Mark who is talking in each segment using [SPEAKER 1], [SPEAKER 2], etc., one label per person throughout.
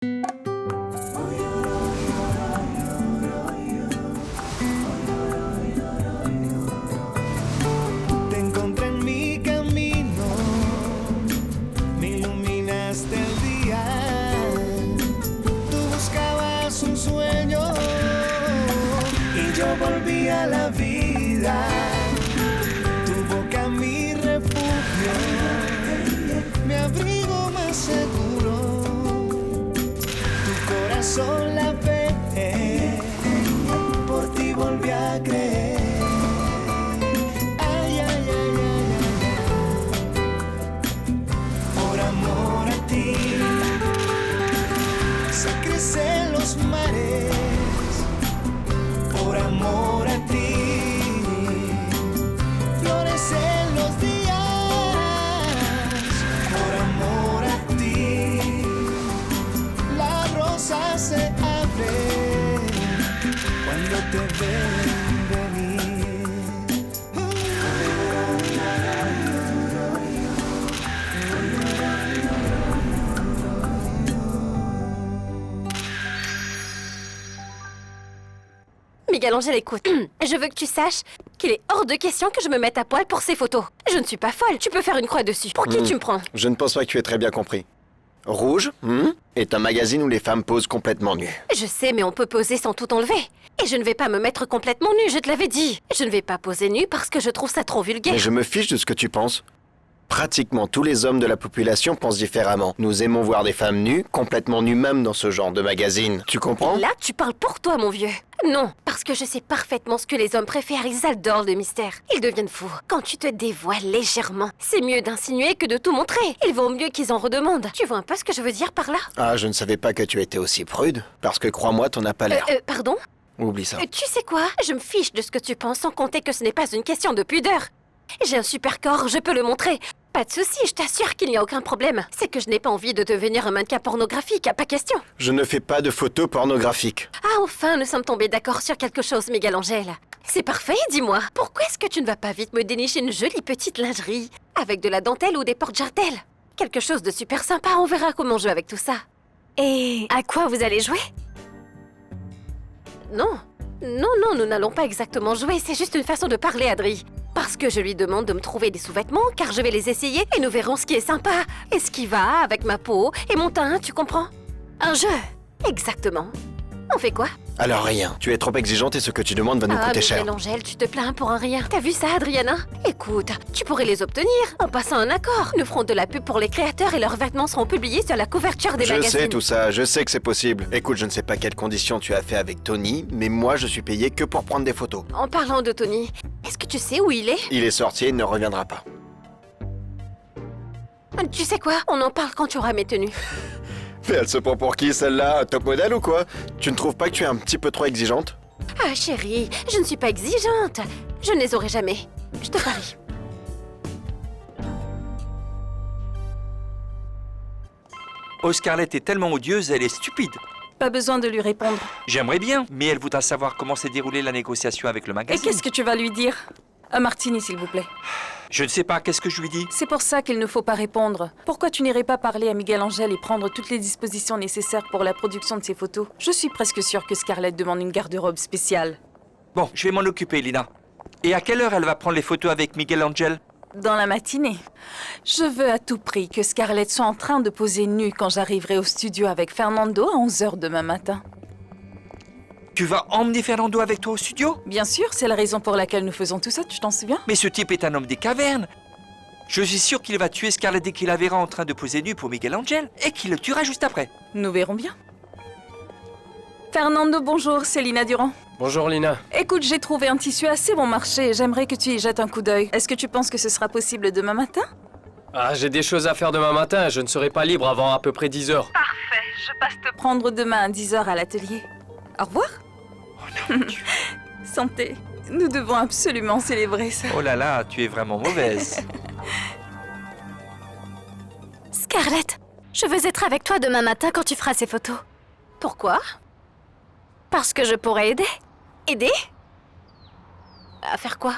[SPEAKER 1] Te encontré en mi camino, me iluminaste el día. Tú buscabas un sueño y yo volví a la vida. Tu boca mi refugio, mi abrigo más seguro. Tu corazón la fe, por ti volví a creer. Ay, ay, ay, ay, ay, ay. Por amor a ti se crecen los mares. Por amor a ti florecen los días. Por amor a ti la rosa se abre cuando te ven venir.
[SPEAKER 2] Miguel Angel, écoute, je veux que tu saches qu'il est hors de question que je me mette à poil pour ces photos. Je ne suis pas folle, tu peux faire une croix dessus. Pour qui tu me prends?
[SPEAKER 3] Je ne pense pas que tu aies très bien compris. Rouge est un magazine où les femmes posent complètement nues.
[SPEAKER 2] Je sais, mais on peut poser sans tout enlever. Et je ne vais pas me mettre complètement nue, je te l'avais dit. Je ne vais pas poser nue parce que je trouve ça trop vulgaire.
[SPEAKER 3] Mais je me fiche de ce que tu penses. Pratiquement tous les hommes de la population pensent différemment. Nous aimons voir des femmes nues, complètement nues même dans ce genre de magazine. Tu comprends?
[SPEAKER 2] Là, tu parles pour toi, mon vieux. Non, parce que je sais parfaitement ce que les hommes préfèrent. Ils adorent le mystère. Ils deviennent fous. Quand tu te dévoiles légèrement, c'est mieux d'insinuer que de tout montrer. Il vaut mieux qu'ils en redemandent. Tu vois un peu ce que je veux dire par là?
[SPEAKER 3] Ah, je ne savais pas que tu étais aussi prude. Parce que crois-moi, t'en as pas l'air.
[SPEAKER 2] Pardon?
[SPEAKER 3] Oublie ça.
[SPEAKER 2] Tu sais quoi? Je me fiche de ce que tu penses, sans compter que ce n'est pas une question de pudeur. J'ai un super corps, je peux le montrer. Pas de souci, je t'assure qu'il n'y a aucun problème. C'est que je n'ai pas envie de devenir un mannequin pornographique, pas question.
[SPEAKER 3] Je ne fais pas de photos pornographiques.
[SPEAKER 2] Ah, enfin, nous sommes tombés d'accord sur quelque chose, Miguel Angel. C'est parfait, dis-moi. Pourquoi est-ce que tu ne vas pas vite me dénicher une jolie petite lingerie? Avec de la dentelle ou des porte-jartelles? Quelque chose de super sympa, on verra comment jouer avec tout ça.
[SPEAKER 4] Et à quoi vous allez jouer?
[SPEAKER 2] Non, nous n'allons pas exactement jouer, c'est juste une façon de parler, Adri. Parce que je lui demande de me trouver des sous-vêtements, car je vais les essayer et nous verrons ce qui est sympa. Et ce qui va avec ma peau et mon teint, tu comprends?
[SPEAKER 4] Un jeu?
[SPEAKER 2] Exactement. On fait quoi?
[SPEAKER 3] Alors rien. Tu es trop exigeante et ce que tu demandes va nous coûter cher.
[SPEAKER 2] Miguel Angel, tu te plains pour un rien. T'as vu ça, Adriana? Écoute, tu pourrais les obtenir en passant un accord. Nous ferons de la pub pour les créateurs et leurs vêtements seront publiés sur la couverture des magazines.
[SPEAKER 3] Je sais tout ça, je sais que c'est possible. Écoute, je ne sais pas quelles conditions tu as fait avec Tony, mais moi je suis payé que pour prendre des photos.
[SPEAKER 2] En parlant de Tony, est-ce que tu sais où il est?
[SPEAKER 3] Il est sorti et il ne reviendra pas.
[SPEAKER 2] Tu sais quoi? On en parle quand tu auras mes tenues.
[SPEAKER 3] Mais elle se prend pour qui celle-là? Top modèle ou quoi? Tu ne trouves pas que tu es un petit peu trop exigeante?
[SPEAKER 2] Ah chérie, je ne suis pas exigeante. Je ne les aurai jamais. Je te parie.
[SPEAKER 5] Oh, Scarlett est tellement odieuse, elle est stupide.
[SPEAKER 6] Pas besoin de lui répondre.
[SPEAKER 5] J'aimerais bien, mais elle voudra savoir comment s'est déroulée la négociation avec le
[SPEAKER 6] Et
[SPEAKER 5] magazine.
[SPEAKER 6] qu'est-ce que tu vas lui dire? Un martini, s'il vous plaît.
[SPEAKER 5] Je ne sais pas, qu'est-ce que je lui dis?
[SPEAKER 6] C'est pour ça qu'il ne faut pas répondre. Pourquoi tu n'irais pas parler à Miguel Angel et prendre toutes les dispositions nécessaires pour la production de ces photos? Je suis presque sûre que Scarlett demande une garde-robe spéciale.
[SPEAKER 5] Bon, je vais m'en occuper, Lina. Et à quelle heure elle va prendre les photos avec Miguel Angel?
[SPEAKER 6] Dans la matinée. Je veux à tout prix que Scarlett soit en train de poser nue quand j'arriverai au studio avec Fernando à 11h demain matin.
[SPEAKER 5] Tu vas emmener Fernando avec toi au studio?
[SPEAKER 6] Bien sûr, c'est la raison pour laquelle nous faisons tout ça, tu t'en souviens?
[SPEAKER 5] Mais ce type est un homme des cavernes. Je suis sûr qu'il va tuer Scarlett dès qu'il la verra en train de poser nue pour Miguel Angel et qu'il le tuera juste après.
[SPEAKER 6] Nous verrons bien. Fernando, bonjour, c'est Lina Durand.
[SPEAKER 7] Bonjour Lina.
[SPEAKER 6] Écoute, j'ai trouvé un tissu assez bon marché et j'aimerais que tu y jettes un coup d'œil. Est-ce que tu penses que ce sera possible demain matin?
[SPEAKER 7] Ah, j'ai des choses à faire demain matin, je ne serai pas libre avant à peu près 10 heures.
[SPEAKER 6] Parfait, je passe te prendre demain à 10h à l'atelier. Au revoir.
[SPEAKER 5] Oh non, Dieu.
[SPEAKER 6] Santé. Nous devons absolument célébrer ça.
[SPEAKER 5] Oh là là, tu es vraiment mauvaise.
[SPEAKER 4] Scarlett, je veux être avec toi demain matin quand tu feras ces photos.
[SPEAKER 2] Pourquoi?
[SPEAKER 4] Parce que je pourrais aider.
[SPEAKER 2] Aider? À faire quoi?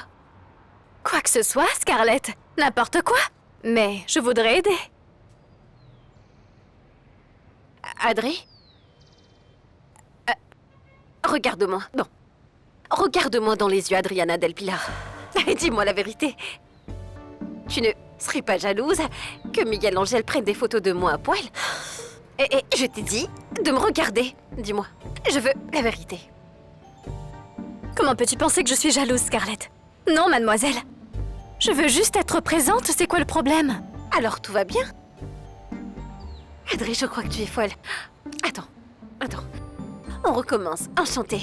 [SPEAKER 4] Quoi que ce soit, Scarlett. N'importe quoi. Mais je voudrais aider.
[SPEAKER 2] Adri? regarde-moi. Non. Regarde-moi dans les yeux, Adriana Del Pilar. Et dis-moi la vérité. Tu ne serais pas jalouse que Miguel Angel prenne des photos de moi à poil? Et je t'ai dit de me regarder. Dis-moi. Je veux la vérité.
[SPEAKER 4] Comment peux-tu penser que je suis jalouse, Scarlett? Non, mademoiselle. Je veux juste être présente, c'est quoi le problème?
[SPEAKER 2] Alors tout va bien? Adri, je crois que tu es folle. Attends. On recommence. Enchantée.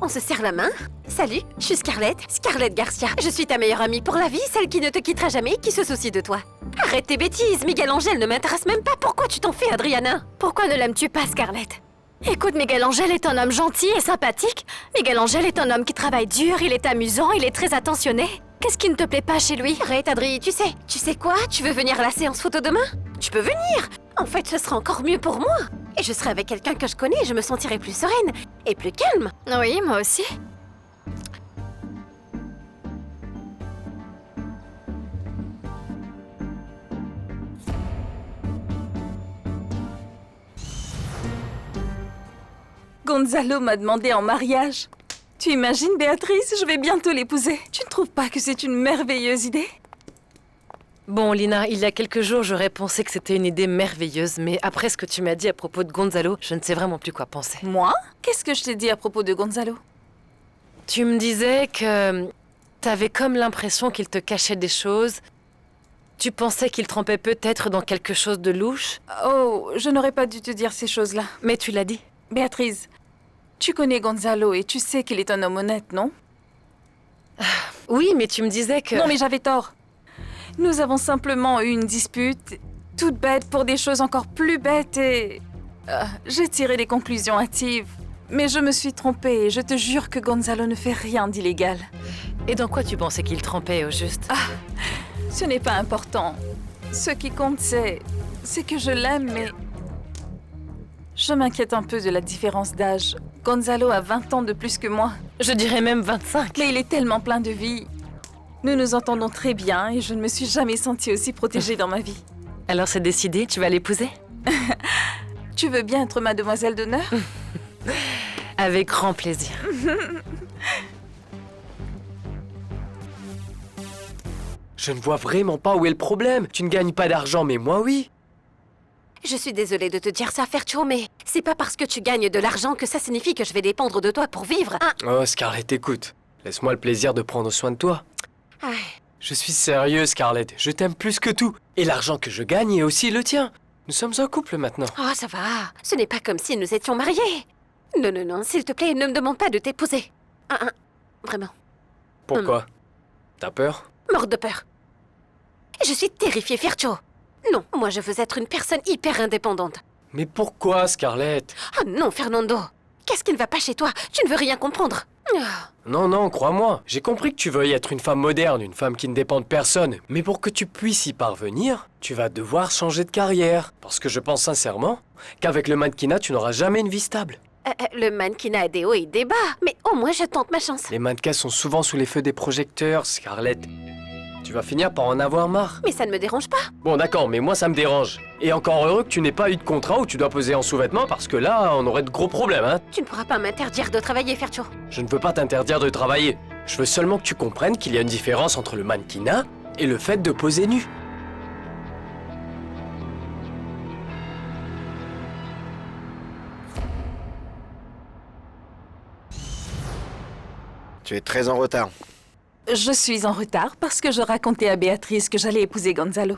[SPEAKER 2] On se serre la main. Salut, je suis Scarlett. Scarlett Garcia. Je suis ta meilleure amie pour la vie, celle qui ne te quittera jamais et qui se soucie de toi. Arrête tes bêtises, Miguel Angel ne m'intéresse même pas. Pourquoi tu t'en fais, Adriana?
[SPEAKER 4] Pourquoi ne l'aimes-tu pas, Scarlett? Écoute, Miguel Angel est un homme gentil et sympathique. Miguel Angel est un homme qui travaille dur, il est amusant, il est très attentionné. Qu'est-ce qui ne te plaît pas chez lui?
[SPEAKER 2] Arrête, Adri, tu sais quoi? Tu veux venir à la séance photo demain? Tu peux venir. En fait, ce sera encore mieux pour moi. Et je serai avec quelqu'un que je connais et je me sentirai plus sereine et plus calme.
[SPEAKER 4] Oui, moi aussi.
[SPEAKER 6] Gonzalo m'a demandé en mariage. Tu imagines, Béatrice, je vais bientôt l'épouser. Tu ne trouves pas que c'est une merveilleuse idée?
[SPEAKER 8] Bon, Lina, il y a quelques jours, j'aurais pensé que c'était une idée merveilleuse, mais après ce que tu m'as dit à propos de Gonzalo, je ne sais vraiment plus quoi penser.
[SPEAKER 6] Moi? Qu'est-ce que je t'ai dit à propos de Gonzalo?
[SPEAKER 8] Tu me disais que t'avais comme l'impression qu'il te cachait des choses. Tu pensais qu'il trempait peut-être dans quelque chose de louche,
[SPEAKER 6] Oh, je n'aurais pas dû te dire ces choses-là.
[SPEAKER 8] mais tu l'as dit.
[SPEAKER 6] Béatrice, tu connais Gonzalo et tu sais qu'il est un homme honnête, non?
[SPEAKER 8] Oui, mais tu me disais que...
[SPEAKER 6] Non, mais j'avais tort. Nous avons simplement eu une dispute, toute bête pour des choses encore plus bêtes et... j'ai tiré des conclusions hâtives. Mais je me suis trompée et je te jure que Gonzalo ne fait rien d'illégal.
[SPEAKER 8] Et dans quoi tu pensais qu'il trempait, au juste?
[SPEAKER 6] Ce n'est pas important. Ce qui compte, c'est que je l'aime, mais... Je m'inquiète un peu de la différence d'âge. Gonzalo a 20 ans de plus que moi,
[SPEAKER 8] Je dirais même 25.
[SPEAKER 6] mais il est tellement plein de vie. Nous nous entendons très bien et je ne me suis jamais sentie aussi protégée dans ma vie.
[SPEAKER 8] Alors c'est décidé, tu vas l'épouser?
[SPEAKER 6] Tu veux bien être ma demoiselle d'honneur?
[SPEAKER 8] Avec grand plaisir.
[SPEAKER 7] Je ne vois vraiment pas où est le problème. Tu ne gagnes pas d'argent, mais moi oui.
[SPEAKER 2] Je suis désolée de te dire ça, Fercho, mais c'est pas parce que tu gagnes de l'argent que ça signifie que je vais dépendre de toi pour vivre.
[SPEAKER 7] Oh, Scarlett, écoute. Laisse-moi le plaisir de prendre soin de toi.
[SPEAKER 2] Ah,
[SPEAKER 7] Je suis sérieux, Scarlett. Je t'aime plus que tout. Et l'argent que je gagne est aussi le tien. Nous sommes un couple maintenant.
[SPEAKER 2] oh, ça va. Ce n'est pas comme si nous étions mariés. Non, s'il te plaît, ne me demande pas de t'épouser. Vraiment.
[SPEAKER 7] Pourquoi? T'as peur?
[SPEAKER 2] Morte de peur. Je suis terrifiée, Fercho. Non, moi je veux être une personne hyper indépendante.
[SPEAKER 7] Mais pourquoi, Scarlett?
[SPEAKER 2] Oh non, Fernando. Qu'est-ce qui ne va pas chez toi? Tu ne veux rien comprendre. Ah,
[SPEAKER 7] Non, crois-moi. J'ai compris que tu veuilles être une femme moderne, une femme qui ne dépend de personne. Mais pour que tu puisses y parvenir, tu vas devoir changer de carrière. Parce que je pense sincèrement qu'avec le mannequinat, tu n'auras jamais une vie stable.
[SPEAKER 2] le mannequinat a des hauts et des bas, mais au moins je tente ma chance.
[SPEAKER 7] Les mannequins sont souvent sous les feux des projecteurs, Scarlett. Tu vas finir par en avoir marre.
[SPEAKER 2] Mais ça ne me dérange pas.
[SPEAKER 7] Bon, d'accord, mais moi ça me dérange. Et encore heureux que tu n'aies pas eu de contrat où tu dois poser en sous-vêtements parce que là, on aurait de gros problèmes, hein.
[SPEAKER 2] Tu ne pourras pas m'interdire de travailler, Fercho.
[SPEAKER 7] Je ne veux pas t'interdire de travailler. Je veux seulement que tu comprennes qu'il y a une différence entre le mannequinat et le fait de poser nu.
[SPEAKER 3] Tu es très en retard.
[SPEAKER 6] Je suis en retard parce que je racontais à Béatrice que j'allais épouser Gonzalo.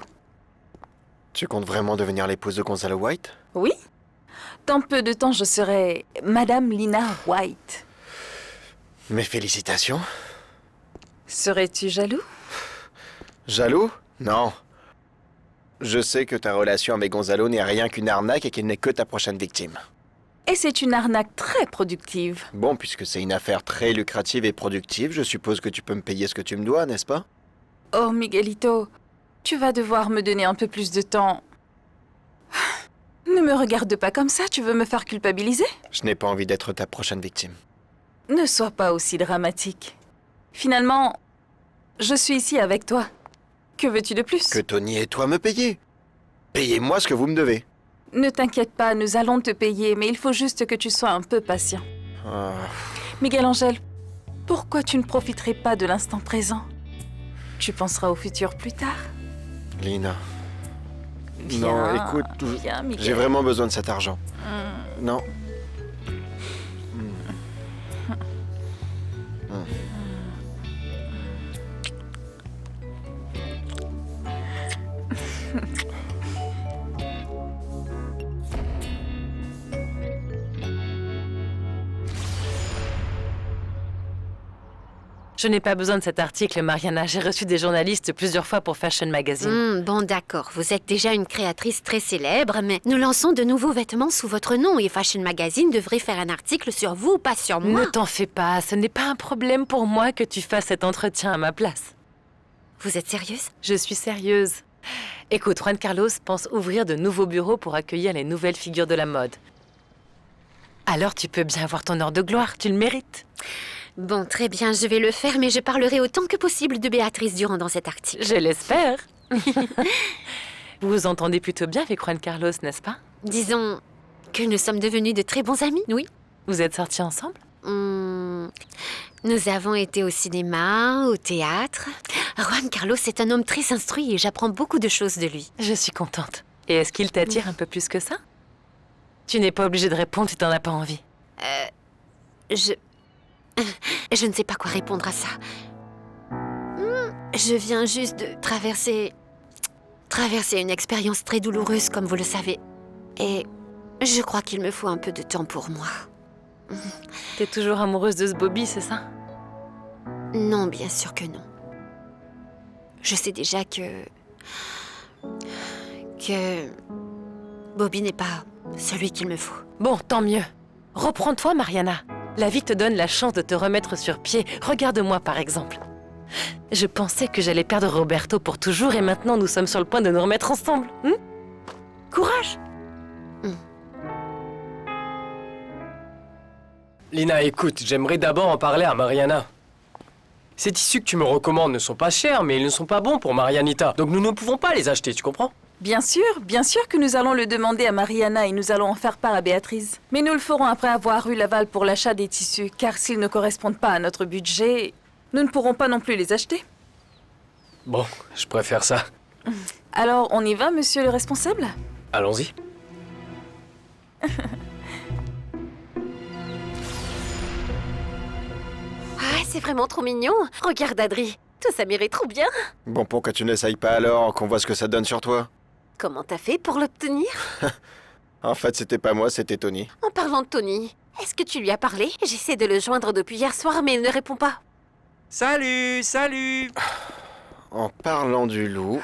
[SPEAKER 3] Tu comptes vraiment devenir l'épouse de Gonzalo White?
[SPEAKER 6] Oui? Dans peu de temps, je serai Madame Lina White.
[SPEAKER 3] Mes félicitations.
[SPEAKER 6] Serais-tu jaloux?
[SPEAKER 3] Jaloux? Non. Je sais que ta relation avec Gonzalo n'est rien qu'une arnaque et qu'il n'est que ta prochaine victime.
[SPEAKER 6] Et c'est une arnaque très productive.
[SPEAKER 3] Bon, puisque c'est une affaire très lucrative et productive, je suppose que tu peux me payer ce que tu me dois, n'est-ce pas?
[SPEAKER 6] Oh, Miguelito, tu vas devoir me donner un peu plus de temps. Ne me regarde pas comme ça, tu veux me faire culpabiliser?
[SPEAKER 3] Je n'ai pas envie d'être ta prochaine victime.
[SPEAKER 6] Ne sois pas aussi dramatique. Finalement, je suis ici avec toi. Que veux-tu de plus?
[SPEAKER 3] Que Tony et toi me payez. Payez-moi ce que vous me devez.
[SPEAKER 6] Ne t'inquiète pas, nous allons te payer, mais il faut juste que tu sois un peu patient. Miguel Angel, pourquoi tu ne profiterais pas de l'instant présent? Tu penseras au futur plus tard.
[SPEAKER 3] Lina.
[SPEAKER 6] Viens,
[SPEAKER 3] Non, écoute,
[SPEAKER 6] viens, Miguel.
[SPEAKER 3] j'ai vraiment besoin de cet argent. Non.
[SPEAKER 8] Je n'ai pas besoin de cet article, Mariana. J'ai reçu des journalistes plusieurs fois pour Fashion Magazine.
[SPEAKER 4] Bon, d'accord. Vous êtes déjà une créatrice très célèbre, mais nous lançons de nouveaux vêtements sous votre nom et Fashion Magazine devrait faire un article sur vous, pas sur moi.
[SPEAKER 8] Ne t'en fais pas, ce n'est pas un problème pour moi que tu fasses cet entretien à ma place.
[SPEAKER 4] Vous êtes sérieuse?
[SPEAKER 8] Je suis sérieuse. Écoute, Juan Carlos pense ouvrir de nouveaux bureaux pour accueillir les nouvelles figures de la mode. Alors tu peux bien avoir ton heure de gloire, tu le mérites.
[SPEAKER 4] Bon, très bien, je vais le faire, mais je parlerai autant que possible de Béatrice Durand dans cet article.
[SPEAKER 8] Je l'espère. Vous vous entendez plutôt bien avec Juan Carlos, n'est-ce pas?
[SPEAKER 4] Disons que nous sommes devenus de très bons amis, oui.
[SPEAKER 8] Vous êtes sortis ensemble?
[SPEAKER 4] Nous avons été au cinéma, au théâtre. Juan Carlos est un homme très instruit et j'apprends beaucoup de choses de lui.
[SPEAKER 8] Je suis contente. Et est-ce qu'il t'attire un peu plus que ça? Tu n'es pas obligée de répondre si t'en as pas envie.
[SPEAKER 4] Je ne sais pas quoi répondre à ça. Je viens juste de traverser une expérience très douloureuse, comme vous le savez. Et je crois qu'il me faut un peu de temps pour moi.
[SPEAKER 8] T'es toujours amoureuse de ce Bobby, c'est ça?
[SPEAKER 4] Non, bien sûr que non. Je sais déjà que Bobby n'est pas celui qu'il me faut.
[SPEAKER 8] Bon, tant mieux. Reprends-toi, Mariana. La vie te donne la chance de te remettre sur pied. Regarde-moi, par exemple. Je pensais que j'allais perdre Roberto pour toujours et maintenant nous sommes sur le point de nous remettre ensemble. Courage!
[SPEAKER 7] Lina, écoute, j'aimerais d'abord en parler à Mariana. Ces tissus que tu me recommandes ne sont pas chers, mais ils ne sont pas bons pour Marianita. Donc nous ne pouvons pas les acheter, tu comprends?
[SPEAKER 6] Bien sûr que nous allons le demander à Mariana et nous allons en faire part à Béatrice. Mais nous le ferons après avoir eu l'aval pour l'achat des tissus, car s'ils ne correspondent pas à notre budget, nous ne pourrons pas non plus les acheter.
[SPEAKER 7] Bon, je préfère ça.
[SPEAKER 6] Alors, on y va, monsieur le responsable?
[SPEAKER 7] Allons-y.
[SPEAKER 2] Ah, c'est vraiment trop mignon. Regarde, Adri. Tout ça m'irait trop bien.
[SPEAKER 3] Bon, pourquoi tu n'essayes pas alors, qu'on voit ce que ça donne sur toi?
[SPEAKER 2] Comment t'as fait pour l'obtenir?
[SPEAKER 3] En fait, c'était pas moi, c'était Tony.
[SPEAKER 2] En parlant de Tony, est-ce que tu lui as parlé? J'essaie de le joindre depuis hier soir, mais il ne répond pas.
[SPEAKER 5] Salut, salut.
[SPEAKER 3] En parlant du loup...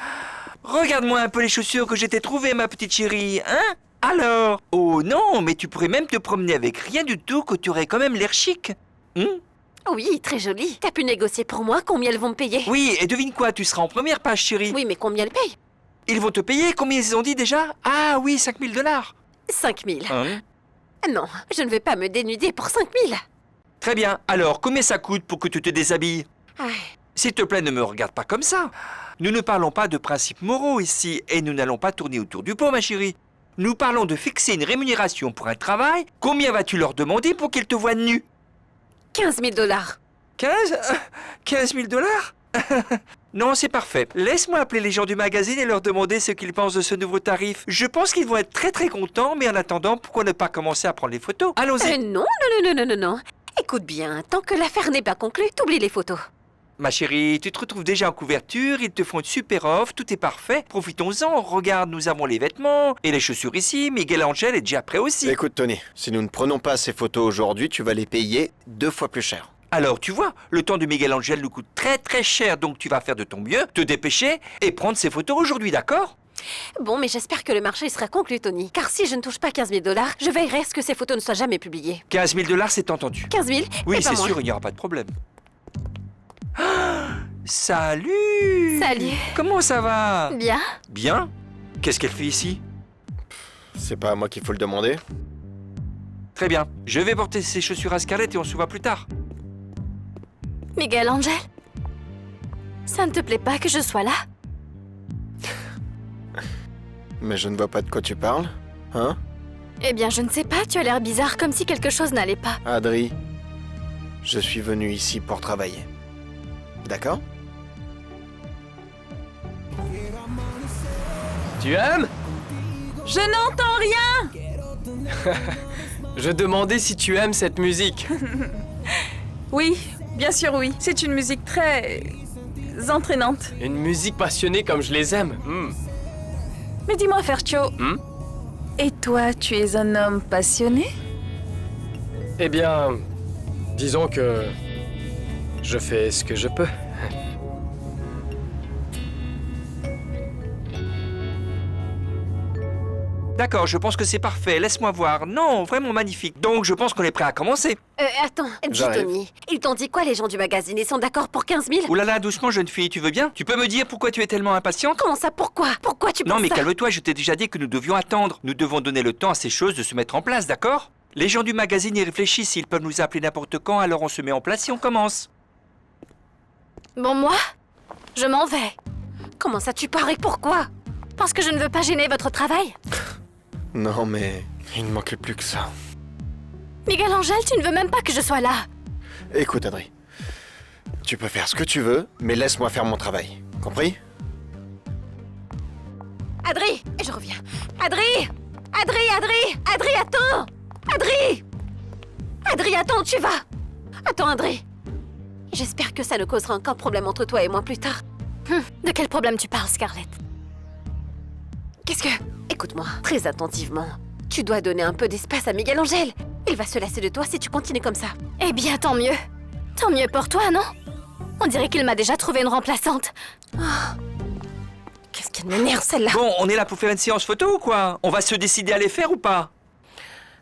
[SPEAKER 5] Regarde-moi un peu les chaussures que j'étais trouvées, ma petite chérie, hein? Alors? Oh non, mais tu pourrais même te promener avec rien du tout, que tu aurais quand même l'air chic.
[SPEAKER 2] Oui, très joli. T'as pu négocier pour moi combien elles vont me payer?
[SPEAKER 5] Oui, et devine quoi, tu seras en première page, chérie.
[SPEAKER 2] Oui, mais combien elles payent?
[SPEAKER 5] Ils vont te payer, combien ils ont dit déjà? Ah oui, 5 000 $.
[SPEAKER 2] 5 000.
[SPEAKER 5] Hein?
[SPEAKER 2] Non, je ne vais pas me dénuder pour 5 000.
[SPEAKER 5] Très bien, alors combien ça coûte pour que tu te déshabilles?
[SPEAKER 2] Ah,
[SPEAKER 5] S'il te plaît, ne me regarde pas comme ça. Nous ne parlons pas de principes moraux ici, et nous n'allons pas tourner autour du pot, ma chérie. Nous parlons de fixer une rémunération pour un travail. Combien vas-tu leur demander pour qu'ils te voient nu?
[SPEAKER 2] 15 000 $.
[SPEAKER 5] 15 000 $? Non, c'est parfait. Laisse-moi appeler les gens du magazine et leur demander ce qu'ils pensent de ce nouveau tarif. Je pense qu'ils vont être très très contents, mais en attendant, pourquoi ne pas commencer à prendre les photos? Allons-y.
[SPEAKER 2] Non. Écoute bien, tant que l'affaire n'est pas conclue, t'oublies les photos.
[SPEAKER 5] Ma chérie, tu te retrouves déjà en couverture, ils te font une super offre, tout est parfait. Profitons-en, regarde, nous avons les vêtements et les chaussures ici. Miguel Angel est déjà prêt aussi.
[SPEAKER 3] Écoute, Tony, si nous ne prenons pas ces photos aujourd'hui, tu vas les payer 2 fois plus cher.
[SPEAKER 5] Alors, tu vois, le temps de Miguel Angel nous coûte très très cher, donc tu vas faire de ton mieux, te dépêcher et prendre ces photos aujourd'hui, d'accord?
[SPEAKER 2] Bon, mais j'espère que le marché sera conclu, Tony. Car si je ne touche pas 15 000 $, je veillerai à ce que ces photos ne soient jamais publiées.
[SPEAKER 5] 15 000 $, c'est entendu.
[SPEAKER 2] 15 000?
[SPEAKER 5] Oui,
[SPEAKER 2] et pas
[SPEAKER 5] c'est
[SPEAKER 2] moins.
[SPEAKER 5] sûr, il n'y aura pas de problème. Ah, salut!
[SPEAKER 4] Salut.
[SPEAKER 5] Comment ça va?
[SPEAKER 4] Bien.
[SPEAKER 5] Bien? Qu'est-ce qu'elle fait ici?
[SPEAKER 3] C'est pas à moi qu'il faut le demander.
[SPEAKER 5] Très bien, je vais porter ces chaussures à Scarlett et on se voit plus tard.
[SPEAKER 4] Miguel Angel, ça ne te plaît pas que je sois là?
[SPEAKER 3] Mais je ne vois pas de quoi tu parles. Hein?
[SPEAKER 4] Eh bien, je ne sais pas, tu as l'air bizarre, comme si quelque chose n'allait pas.
[SPEAKER 3] Adri, je suis venu ici pour travailler. D'accord?
[SPEAKER 7] Tu aimes?
[SPEAKER 6] Je n'entends rien!
[SPEAKER 7] Je demandais si tu aimes cette musique.
[SPEAKER 6] Oui, bien sûr oui. C'est une musique très... entraînante.
[SPEAKER 7] Une musique passionnée comme je les aime.
[SPEAKER 6] Mais dis-moi, Fercho, et toi, tu es un homme passionné?
[SPEAKER 7] Eh bien, disons que je fais ce que je peux.
[SPEAKER 5] D'accord, je pense que c'est parfait. Laisse-moi voir. Non, vraiment magnifique. Donc, je pense qu'on est prêt à commencer.
[SPEAKER 2] Attends, dis
[SPEAKER 3] J'arrive.
[SPEAKER 2] Tony, ils t'ont dit quoi les gens du magazine? Ils sont d'accord pour 15 000?
[SPEAKER 5] Ouh là là, doucement, jeune fille, tu veux bien? Tu peux me dire pourquoi tu es tellement impatiente?
[SPEAKER 2] Comment ça, pourquoi? Pourquoi tu
[SPEAKER 5] Non,
[SPEAKER 2] penses
[SPEAKER 5] mais
[SPEAKER 2] ça?
[SPEAKER 5] calme-toi, je t'ai déjà dit que nous devions attendre. Nous devons donner le temps à ces choses de se mettre en place, d'accord? Les gens du magazine y réfléchissent, ils peuvent nous appeler n'importe quand, alors on se met en place et on commence.
[SPEAKER 4] Bon, moi, je m'en vais.
[SPEAKER 2] Comment ça tu pars et pourquoi?
[SPEAKER 4] Parce que je ne veux pas gêner votre travail.
[SPEAKER 3] Non, mais il ne manquait plus que ça.
[SPEAKER 4] Miguel Angel, tu ne veux même pas que je sois là.
[SPEAKER 3] Écoute, Adri, tu peux faire ce que tu veux, mais laisse-moi faire mon travail. Compris?
[SPEAKER 2] Adri, je reviens. Adri, attends! Adri, attends, tu vas! Attends, Adri. J'espère que ça ne causera aucun problème entre toi et moi plus tard.
[SPEAKER 4] De quel problème tu parles, Scarlett?
[SPEAKER 2] Qu'est-ce que... Écoute-moi, très attentivement. Tu dois donner un peu d'espace à Miguel Angel. Il va se lasser de toi si tu continues comme ça.
[SPEAKER 4] Eh bien, tant mieux. Tant mieux pour toi, non? On dirait qu'il m'a déjà trouvé une remplaçante.
[SPEAKER 2] Qu'est-ce qu'elle m'énerve, celle-là!
[SPEAKER 5] Bon, on est là pour faire une séance photo ou quoi? On va se décider à les faire ou pas?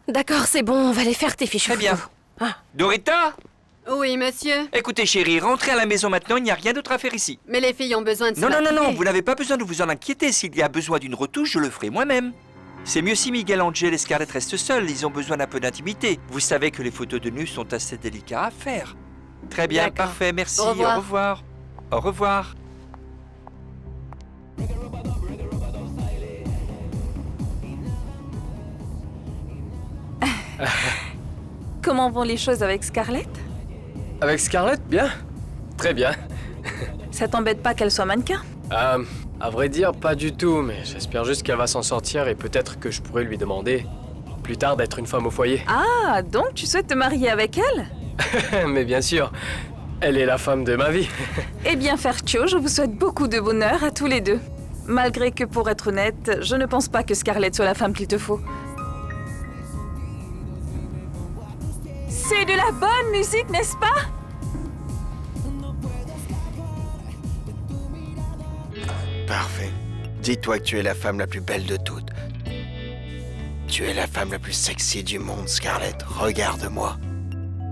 [SPEAKER 2] D'accord, c'est bon, on va les faire tes fiches
[SPEAKER 5] Très bien.
[SPEAKER 2] photos.
[SPEAKER 5] Dorita?
[SPEAKER 9] Oui, monsieur.
[SPEAKER 5] Écoutez, chérie, rentrez à la maison maintenant, il n'y a rien d'autre à faire ici.
[SPEAKER 9] Mais les filles ont besoin de se
[SPEAKER 5] Non, non, non, non,
[SPEAKER 9] maquiller.
[SPEAKER 5] vous n'avez pas besoin de vous en inquiéter. S'il y a besoin d'une retouche, je le ferai moi-même. C'est mieux si Miguel Angel et Scarlett restent seuls, ils ont besoin d'un peu d'intimité. Vous savez que les photos de nu sont assez délicats à faire. Très bien,
[SPEAKER 9] D'accord.
[SPEAKER 5] parfait, merci,
[SPEAKER 9] Au revoir.
[SPEAKER 5] au revoir. Au revoir.
[SPEAKER 6] Comment vont les choses avec Scarlett?
[SPEAKER 7] Avec Scarlett, bien. Très bien.
[SPEAKER 6] Ça t'embête pas qu'elle soit mannequin?
[SPEAKER 7] À vrai dire, pas du tout, mais j'espère juste qu'elle va s'en sortir et peut-être que je pourrais lui demander plus tard d'être une femme au foyer.
[SPEAKER 6] Ah, donc tu souhaites te marier avec elle?
[SPEAKER 7] Mais bien sûr, elle est la femme de ma vie.
[SPEAKER 6] Eh bien, Fercho, je vous souhaite beaucoup de bonheur à tous les deux. Malgré que, pour être honnête, je ne pense pas que Scarlett soit la femme qu'il te faut. C'est de la bonne musique, n'est-ce pas?
[SPEAKER 3] Parfait. Dis-toi que tu es la femme la plus belle de toutes. Tu es la femme la plus sexy du monde, Scarlett. Regarde-moi.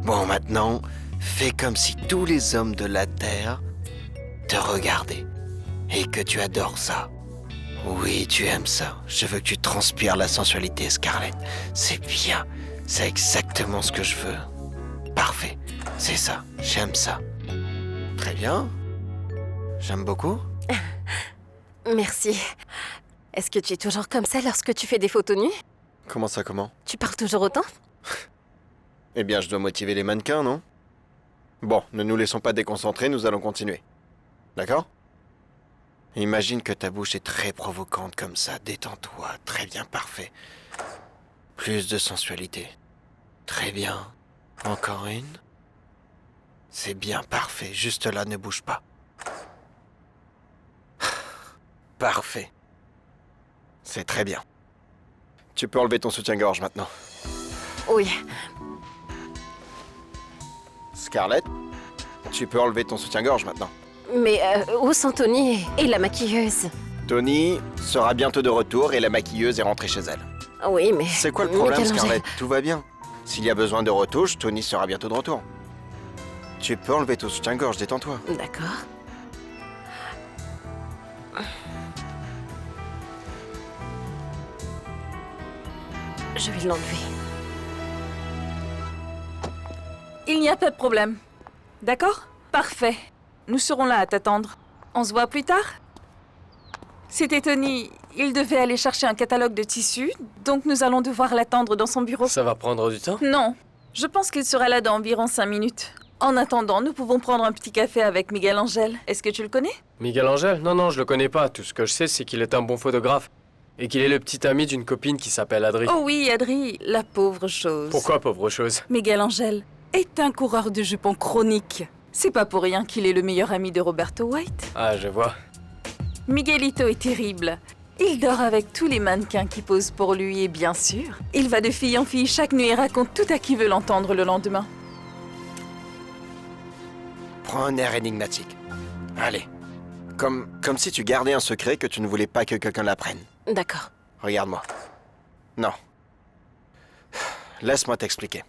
[SPEAKER 3] Bon, maintenant, fais comme si tous les hommes de la Terre te regardaient. Et que tu adores ça. Oui, tu aimes ça. Je veux que tu transpires la sensualité, Scarlett. C'est bien. C'est exactement ce que je veux. Parfait. C'est ça. J'aime ça. Très bien. J'aime beaucoup.
[SPEAKER 2] Merci. Est-ce que tu es toujours comme ça lorsque tu fais des photos nues?
[SPEAKER 3] Comment ça, comment?
[SPEAKER 2] Tu parles toujours autant?
[SPEAKER 3] Eh bien, je dois motiver les mannequins, non? Bon, ne nous laissons pas déconcentrer, nous allons continuer. D'accord? Imagine que ta bouche est très provocante comme ça. Détends-toi. Très bien, parfait. Plus de sensualité. Très bien. Encore une. C'est bien, parfait. Juste là, ne bouge pas. Parfait. C'est très bien. Tu peux enlever ton soutien-gorge maintenant.
[SPEAKER 2] Oui.
[SPEAKER 3] Scarlett, tu peux enlever ton soutien-gorge maintenant.
[SPEAKER 2] Mais où sont Tony et la maquilleuse?
[SPEAKER 3] Tony sera bientôt de retour et la maquilleuse est rentrée chez elle.
[SPEAKER 2] Oui, mais...
[SPEAKER 3] C'est quoi le problème,
[SPEAKER 2] Miguel Angel.
[SPEAKER 3] Scarlett? Tout va bien. S'il y a besoin de retouche, Tony sera bientôt de retour. Tu peux enlever ton soutien-gorge, détends-toi.
[SPEAKER 2] D'accord. Je vais l'enlever.
[SPEAKER 6] Il n'y a pas de problème. D'accord? Parfait. Nous serons là à t'attendre. On se voit plus tard? C'était Tony il devait aller chercher un catalogue de tissus, donc nous allons devoir l'attendre dans son bureau.
[SPEAKER 7] Ça va prendre du temps?
[SPEAKER 6] Non, je pense qu'il sera là dans environ 5 minutes. En attendant, nous pouvons prendre un petit café avec Miguel Angel. Est-ce que tu le connais?
[SPEAKER 7] Miguel Angel? Non, je le connais pas. Tout ce que je sais, c'est qu'il est un bon photographe. Et qu'il est le petit ami d'une copine qui s'appelle Adri.
[SPEAKER 6] Oh oui, Adri, la pauvre chose.
[SPEAKER 7] Pourquoi, pauvre chose?
[SPEAKER 6] Miguel Angel est un coureur de jupons chronique. C'est pas pour rien qu'il est le meilleur ami de Roberto White.
[SPEAKER 7] Ah, je vois.
[SPEAKER 6] Miguelito est terrible. Il dort avec tous les mannequins qui posent pour lui et bien sûr, il va de fille en fille chaque nuit et raconte tout à qui veut l'entendre le lendemain.
[SPEAKER 3] Prends un air énigmatique. Allez. Comme si tu gardais un secret que tu ne voulais pas que quelqu'un l'apprenne.
[SPEAKER 2] D'accord.
[SPEAKER 3] Regarde-moi. Non. Laisse-moi t'expliquer.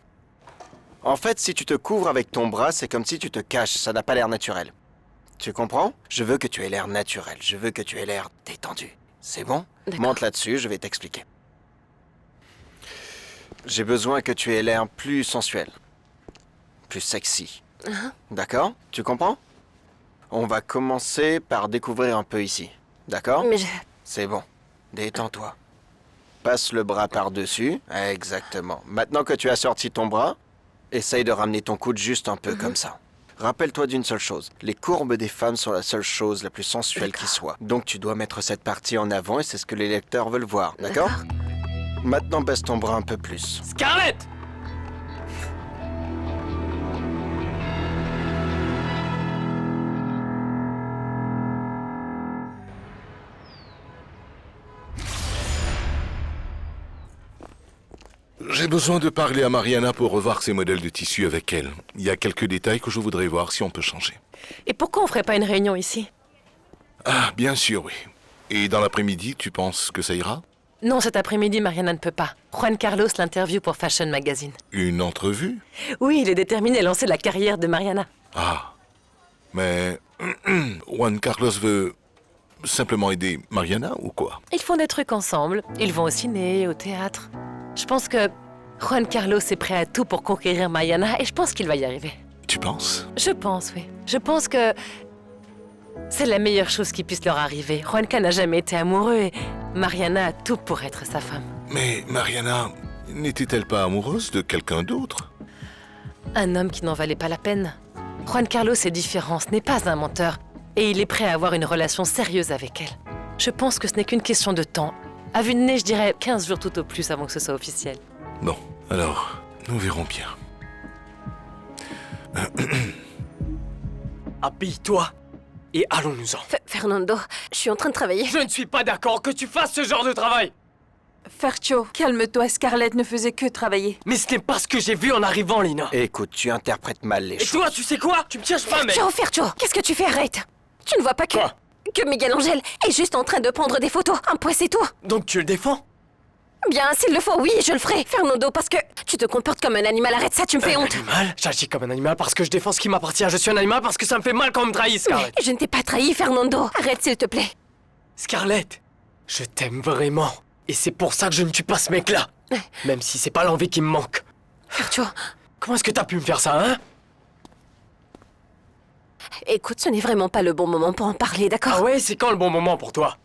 [SPEAKER 3] En fait, si tu te couvres avec ton bras, c'est comme si tu te caches, ça n'a pas l'air naturel. Tu comprends? Je veux que tu aies l'air naturel, je veux que tu aies l'air détendu. C'est bon?
[SPEAKER 2] D'accord.
[SPEAKER 3] Monte là-dessus, je vais t'expliquer. J'ai besoin que tu aies l'air plus sensuel. Plus sexy. D'accord? Tu comprends? On va commencer par découvrir un peu ici. D'accord?
[SPEAKER 2] Mais je...
[SPEAKER 3] C'est bon. Détends-toi. Passe le bras par-dessus. Exactement. Maintenant que tu as sorti ton bras, essaye de ramener ton coude juste un peu comme ça. Rappelle-toi d'une seule chose. Les courbes des femmes sont la seule chose la plus sensuelle qui soit. Donc tu dois mettre cette partie en avant et c'est ce que les lecteurs veulent voir. D'accord? Maintenant baisse ton bras un peu plus.
[SPEAKER 7] Scarlett!
[SPEAKER 10] J'ai besoin de parler à Mariana pour revoir ses modèles de tissu avec elle. Il y a quelques détails que je voudrais voir si on peut changer.
[SPEAKER 8] Et pourquoi on ferait pas une réunion ici?
[SPEAKER 10] Ah, bien sûr, oui. Et dans l'après-midi, tu penses que ça ira?
[SPEAKER 8] Non, cet après-midi, Mariana ne peut pas. Juan Carlos l'interview pour Fashion Magazine.
[SPEAKER 10] Une entrevue?
[SPEAKER 8] Oui, il est déterminé à lancer la carrière de Mariana.
[SPEAKER 10] Ah. Mais Juan Carlos veut simplement aider Mariana ou quoi?
[SPEAKER 8] Ils font des trucs ensemble. Ils vont au ciné, au théâtre. Je pense que Juan Carlos est prêt à tout pour conquérir Mariana et je pense qu'il va y arriver.
[SPEAKER 10] Tu penses?
[SPEAKER 8] Je pense, oui. Je pense que c'est la meilleure chose qui puisse leur arriver. Juanca n'a jamais été amoureux et Mariana a tout pour être sa femme.
[SPEAKER 10] Mais Mariana n'était-elle pas amoureuse de quelqu'un d'autre?
[SPEAKER 8] Un homme qui n'en valait pas la peine. Juan Carlos est différent, ce n'est pas un menteur. Et il est prêt à avoir une relation sérieuse avec elle. Je pense que ce n'est qu'une question de temps. À vue de nez, je dirais 15 jours tout au plus avant que ce soit officiel.
[SPEAKER 10] Bon, alors, nous verrons bien.
[SPEAKER 7] Habille-toi et allons-nous-en.
[SPEAKER 2] Fernando, je suis en train de travailler.
[SPEAKER 7] Je ne suis pas d'accord que tu fasses ce genre de travail.
[SPEAKER 6] Fercho, calme-toi, Scarlett ne faisait que travailler.
[SPEAKER 7] Mais ce n'est pas ce que j'ai vu en arrivant, Lina.
[SPEAKER 3] Écoute, tu interprètes mal les
[SPEAKER 7] Et
[SPEAKER 3] choses.
[SPEAKER 7] toi, tu sais quoi? Tu me cherches pas, mec.
[SPEAKER 2] Fercho, qu'est-ce que tu fais? Arrête! Tu ne vois pas que...
[SPEAKER 7] Quoi?
[SPEAKER 2] Que Miguel Angel est juste en train de prendre des photos. Un point, c'est tout.
[SPEAKER 7] Donc tu le défends?
[SPEAKER 2] Bien, s'il le faut, oui, je le ferai. Fernando, parce que tu te comportes comme un animal. Arrête ça, tu me fais honte.
[SPEAKER 7] Animal? J'agis comme un animal parce que je défends ce qui m'appartient. Je suis un animal parce que ça me fait mal quand on me trahit, Scarlett.
[SPEAKER 2] Mais je ne t'ai pas trahi, Fernando. Arrête, s'il te plaît.
[SPEAKER 7] Scarlett, je t'aime vraiment. Et c'est pour ça que je ne tue pas ce mec-là. Même si c'est pas l'envie qui me manque.
[SPEAKER 2] Fercho,
[SPEAKER 7] Comment est-ce que t'as pu me faire ça, hein?
[SPEAKER 2] écoute, ce n'est vraiment pas le bon moment pour en parler, d'accord?
[SPEAKER 7] Ah ouais, c'est quand le bon moment pour toi?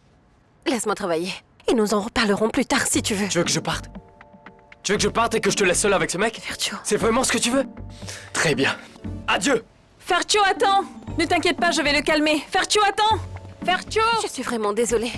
[SPEAKER 2] Laisse-moi travailler. Et nous en reparlerons plus tard, si tu veux.
[SPEAKER 7] Tu veux que je parte? Tu veux que je parte et que je te laisse seul avec ce mec?
[SPEAKER 2] Fercho.
[SPEAKER 7] C'est vraiment ce que tu veux? Très bien. Adieu!
[SPEAKER 6] Fercho, attends! Ne t'inquiète pas, je vais le calmer. Fercho, attends! Fercho!
[SPEAKER 2] Je suis vraiment désolée.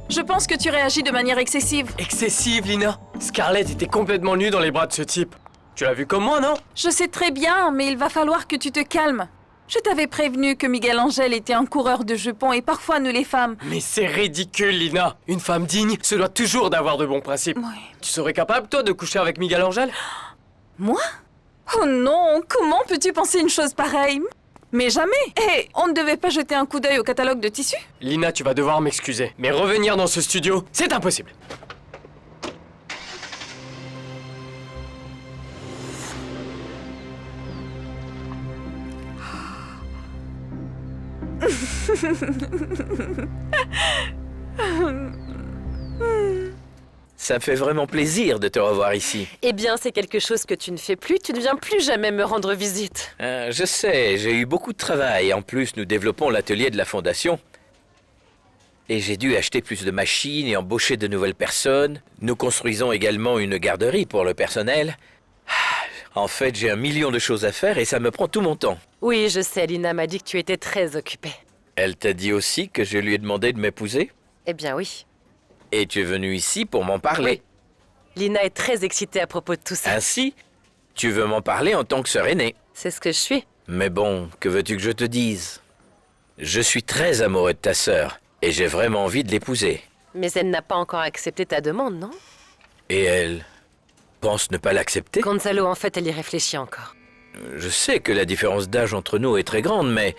[SPEAKER 6] Je pense que tu réagis de manière excessive.
[SPEAKER 7] Excessive, Lina. Scarlett était complètement nue dans les bras de ce type. Tu l'as vu comme moi, non?
[SPEAKER 6] Je sais très bien, mais il va falloir que tu te calmes. Je t'avais prévenu que Miguel Angel était un coureur de jupons et parfois nous les femmes.
[SPEAKER 7] Mais c'est ridicule, Lina. Une femme digne se doit toujours d'avoir de bons principes.
[SPEAKER 6] Oui.
[SPEAKER 7] Tu serais capable, toi, de coucher avec Miguel Angel?
[SPEAKER 6] Moi? Oh non, comment peux-tu penser une chose pareille? Mais jamais! Hé, on ne devait pas jeter un coup d'œil au catalogue de tissus?
[SPEAKER 7] Lina, tu vas devoir m'excuser. Mais revenir dans ce studio, c'est impossible.
[SPEAKER 11] Ça me fait vraiment plaisir de te revoir ici.
[SPEAKER 8] Eh bien, c'est quelque chose que tu ne fais plus. Tu ne viens plus jamais me rendre visite.
[SPEAKER 11] Je sais, j'ai eu beaucoup de travail. En plus, nous développons l'atelier de la fondation. Et j'ai dû acheter plus de machines et embaucher de nouvelles personnes. Nous construisons également une garderie pour le personnel. En fait, j'ai 1 million de choses à faire et ça me prend tout mon temps.
[SPEAKER 8] Oui, je sais, Lina m'a dit que tu étais très occupée.
[SPEAKER 11] Elle t'a dit aussi que je lui ai demandé de m'épouser?
[SPEAKER 8] Eh bien oui.
[SPEAKER 11] Et tu es venu ici pour m'en parler.
[SPEAKER 8] Oui. Lina est très excitée à propos de tout ça.
[SPEAKER 11] Ainsi, tu veux m'en parler en tant que sœur aînée.
[SPEAKER 8] C'est ce que je suis.
[SPEAKER 11] Mais bon, que veux-tu que je te dise? Je suis très amoureux de ta sœur et j'ai vraiment envie de l'épouser.
[SPEAKER 8] Mais elle n'a pas encore accepté ta demande, non?
[SPEAKER 11] Et elle pense ne pas l'accepter?
[SPEAKER 8] Gonzalo, en fait, elle y réfléchit encore.
[SPEAKER 11] Je sais que la différence d'âge entre nous est très grande, mais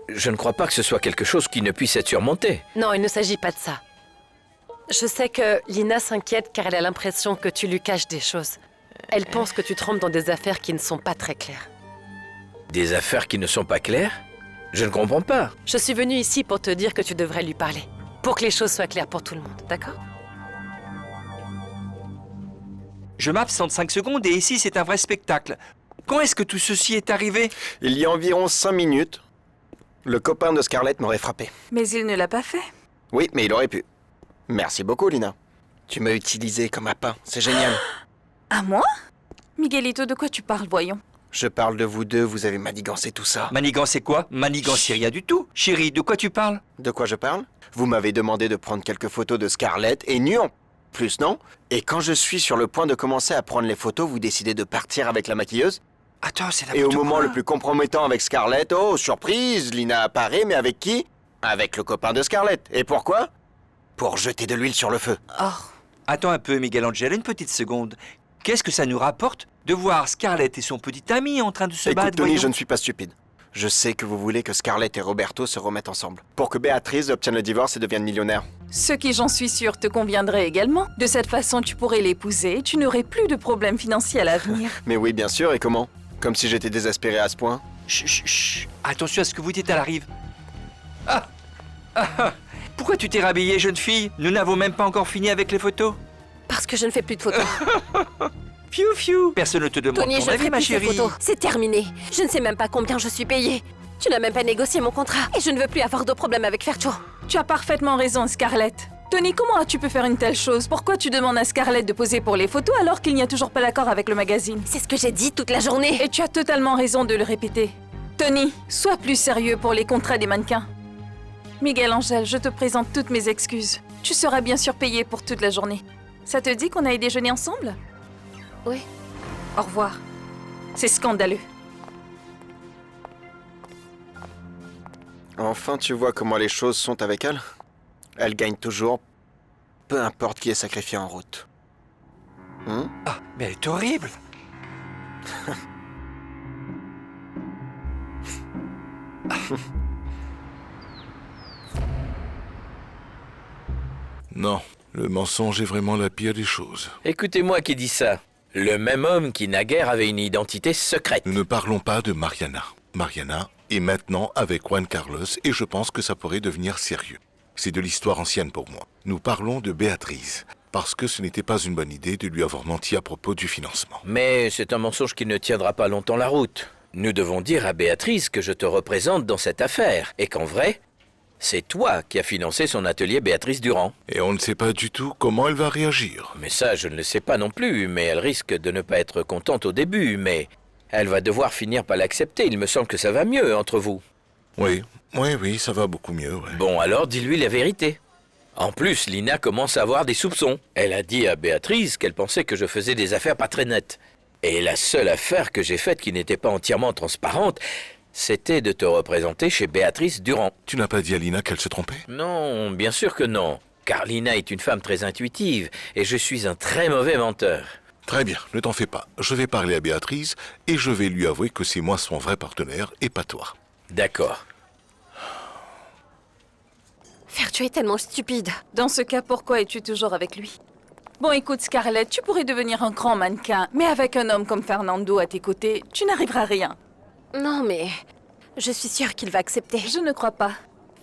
[SPEAKER 11] je ne crois pas que ce soit quelque chose qui ne puisse être surmonté.
[SPEAKER 8] Non, il ne s'agit pas de ça. Je sais que Lina s'inquiète car elle a l'impression que tu lui caches des choses. Elle pense que tu trempes dans des affaires qui ne sont pas très claires.
[SPEAKER 11] Des affaires qui ne sont pas claires? Je ne comprends pas.
[SPEAKER 8] Je suis venue ici pour te dire que tu devrais lui parler. Pour que les choses soient claires pour tout le monde, d'accord?
[SPEAKER 5] Je m'absente 5 secondes et ici c'est un vrai spectacle. Quand est-ce que tout ceci est arrivé?
[SPEAKER 3] Il y a environ 5 minutes, le copain de Scarlett m'aurait frappé.
[SPEAKER 6] Mais il ne l'a pas fait.
[SPEAKER 3] Oui, mais il aurait pu. Merci beaucoup, Lina. Tu m'as utilisé comme appât, c'est génial.
[SPEAKER 6] À moi? Miguelito, de quoi tu parles, voyons?
[SPEAKER 3] Je parle de vous deux, vous avez manigancé tout ça.
[SPEAKER 5] Manigance c'est quoi? Manigance c'est rien du tout. Chérie, de quoi tu parles?
[SPEAKER 3] De quoi je parle? Vous m'avez demandé de prendre quelques photos de Scarlett, et nu en plus, non? Et quand je suis sur le point de commencer à prendre les photos, vous décidez de partir avec la maquilleuse?
[SPEAKER 5] Attends, c'est
[SPEAKER 3] Et au
[SPEAKER 5] n'importe
[SPEAKER 3] moment
[SPEAKER 5] quoi.
[SPEAKER 3] le plus compromettant avec Scarlett, oh, surprise, Lina apparaît, mais avec qui? Avec le copain de Scarlett. Et pourquoi? Pour jeter de l'huile sur le feu.
[SPEAKER 6] Oh.
[SPEAKER 5] Attends un peu, Miguel Angel, une petite seconde. Qu'est-ce que ça nous rapporte de voir Scarlett et son petit ami en train de se
[SPEAKER 3] Écoute,
[SPEAKER 5] battre?
[SPEAKER 3] Tony,
[SPEAKER 5] voyons
[SPEAKER 3] je ne suis pas stupide. Je sais que vous voulez que Scarlett et Roberto se remettent ensemble. Pour que Béatrice obtienne le divorce et devienne millionnaire.
[SPEAKER 6] Ce qui, j'en suis sûre, te conviendrait également. De cette façon, tu pourrais l'épouser et tu n'aurais plus de problèmes financiers à l'avenir.
[SPEAKER 3] Mais oui, bien sûr, et comment? Comme si j'étais désespéré à ce point.
[SPEAKER 5] Chut, chut, chut. Attention à ce que vous dites à la rive. Ah. Pourquoi tu t'es rhabillée, jeune fille? Nous n'avons même pas encore fini avec les photos.
[SPEAKER 2] Parce que je ne fais plus de photos.
[SPEAKER 5] Fiu fiu. Personne ne te demande
[SPEAKER 2] Tony,
[SPEAKER 5] ton
[SPEAKER 2] je ne
[SPEAKER 5] avis,
[SPEAKER 2] fais
[SPEAKER 5] ma
[SPEAKER 2] plus ces
[SPEAKER 5] chérie.
[SPEAKER 2] photos. C'est terminé. Je ne sais même pas combien je suis payée. Tu n'as même pas négocié mon contrat. Et je ne veux plus avoir de problème avec Fercho.
[SPEAKER 6] Tu as parfaitement raison, Scarlett. Tony, comment as-tu pu faire une telle chose? Pourquoi tu demandes à Scarlett de poser pour les photos alors qu'il n'y a toujours pas d'accord avec le magazine?
[SPEAKER 2] C'est ce que j'ai dit toute la journée.
[SPEAKER 6] Et tu as totalement raison de le répéter. Tony, sois plus sérieux pour les contrats des mannequins. Miguel Angel, je te présente toutes mes excuses. Tu seras bien sûr payé pour toute la journée. Ça te dit qu'on aille déjeuner ensemble?
[SPEAKER 2] Oui.
[SPEAKER 6] Au revoir. C'est scandaleux.
[SPEAKER 3] Enfin, tu vois comment les choses sont avec elle? Elle gagne toujours, peu importe qui est sacrifié en route.
[SPEAKER 5] Ah, mais elle est horrible.
[SPEAKER 10] Non, le mensonge est vraiment la pire des choses.
[SPEAKER 11] Écoutez-moi qui dit ça. Le même homme qui naguère avait une identité secrète.
[SPEAKER 10] Nous ne parlons pas de Mariana. Mariana est maintenant avec Juan Carlos et je pense que ça pourrait devenir sérieux. C'est de l'histoire ancienne pour moi. Nous parlons de Béatrice, parce que ce n'était pas une bonne idée de lui avoir menti à propos du financement.
[SPEAKER 11] Mais c'est un mensonge qui ne tiendra pas longtemps la route. Nous devons dire à Béatrice que je te représente dans cette affaire et qu'en vrai, c'est toi qui as financé son atelier Béatrice Durand.
[SPEAKER 10] Et on ne sait pas du tout comment elle va réagir.
[SPEAKER 11] Mais ça, je ne le sais pas non plus, mais elle risque de ne pas être contente au début, mais elle va devoir finir par l'accepter. Il me semble que ça va mieux entre vous.
[SPEAKER 10] Oui, ça va beaucoup mieux, ouais.
[SPEAKER 11] Bon, alors dis-lui la vérité. En plus, Lina commence à avoir des soupçons. Elle a dit à Béatrice qu'elle pensait que je faisais des affaires pas très nettes. Et la seule affaire que j'ai faite qui n'était pas entièrement transparente, c'était de te représenter chez Béatrice Durand.
[SPEAKER 10] Tu n'as pas dit à Lina qu'elle se trompait?
[SPEAKER 11] Non, bien sûr que non. Car Lina est une femme très intuitive et je suis un très mauvais menteur.
[SPEAKER 10] Très bien, ne t'en fais pas. Je vais parler à Béatrice et je vais lui avouer que c'est moi son vrai partenaire et pas toi.
[SPEAKER 11] D'accord.
[SPEAKER 2] Fercho est tellement stupide.
[SPEAKER 6] Dans ce cas, pourquoi es-tu toujours avec lui? Bon, écoute, Scarlett, tu pourrais devenir un grand mannequin, mais avec un homme comme Fernando à tes côtés, tu n'arriveras à rien.
[SPEAKER 2] Non, mais je suis sûre qu'il va accepter.
[SPEAKER 6] Je ne crois pas.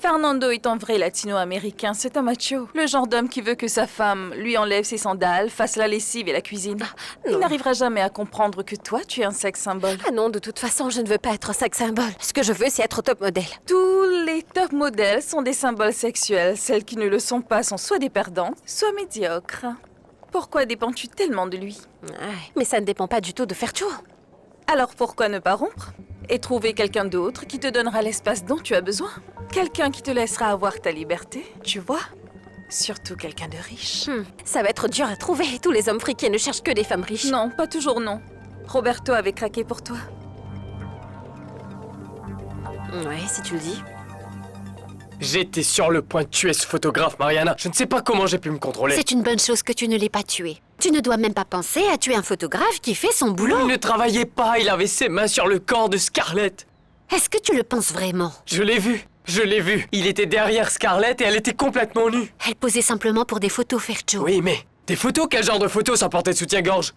[SPEAKER 6] Fernando est un vrai latino-américain, c'est un macho. Le genre d'homme qui veut que sa femme lui enlève ses sandales, fasse la lessive et la cuisine. Il
[SPEAKER 2] non.
[SPEAKER 6] n'arrivera jamais à comprendre que toi, tu es un sexe symbole.
[SPEAKER 2] Ah non, de toute façon, je ne veux pas être un sex symbole. Ce que je veux, c'est être top modèle.
[SPEAKER 6] Tous les top modèles sont des symboles sexuels. Celles qui ne le sont pas sont soit des perdantes, soit médiocres. Pourquoi dépends-tu tellement de lui?
[SPEAKER 2] Ouais, mais ça ne dépend pas du tout de Fercho.
[SPEAKER 6] Alors pourquoi ne pas rompre et trouver quelqu'un d'autre qui te donnera l'espace dont tu as besoin? Quelqu'un qui te laissera avoir ta liberté, tu vois? Surtout quelqu'un de riche.
[SPEAKER 2] Ça va être dur à trouver. Tous les hommes friqués ne cherchent que des femmes riches.
[SPEAKER 6] Non, pas toujours non. Roberto avait craqué pour toi.
[SPEAKER 2] Ouais, si tu le dis.
[SPEAKER 7] J'étais sur le point de tuer ce photographe, Mariana. Je ne sais pas comment j'ai pu me contrôler.
[SPEAKER 9] C'est une bonne chose que tu ne l'aies pas tué. Tu ne dois même pas penser à tuer un photographe qui fait son boulot.
[SPEAKER 7] Il ne travaillait pas, il avait ses mains sur le corps de Scarlett.
[SPEAKER 9] Est-ce que tu le penses vraiment?
[SPEAKER 7] Je l'ai vu, je l'ai vu. Il était derrière Scarlett et elle était complètement nue.
[SPEAKER 9] Elle posait simplement pour des photos, Fercho.
[SPEAKER 7] Oui, mais des photos? Quel genre de photos sans porter de soutien-gorge?